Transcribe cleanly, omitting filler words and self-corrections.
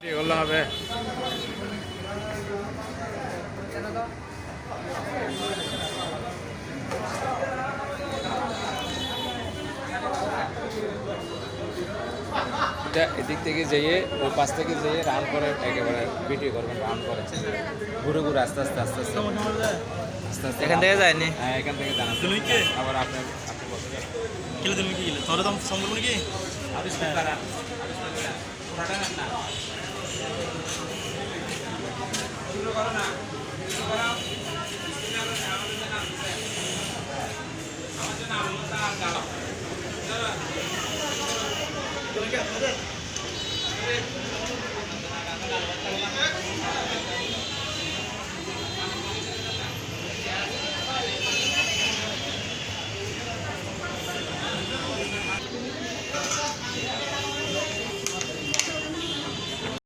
করলে হবে। এদিক থেকে যেয়ে ওই পাশ থেকে যেয়ে রান করে একেবারে ভিডিও করবেন, রান করে ঘুরে ঘুরে আস্তে আস্তে আস্তে আস্তে আস্তে আস্তে এখান থেকে যায়নি। হ্যাঁ, এখান থেকে জানা তুমি কে? আবার আপনি বলতে তুমি কি তোর দাম সম্পর্ক নাকি আবিষ্কার করা পুরাটা না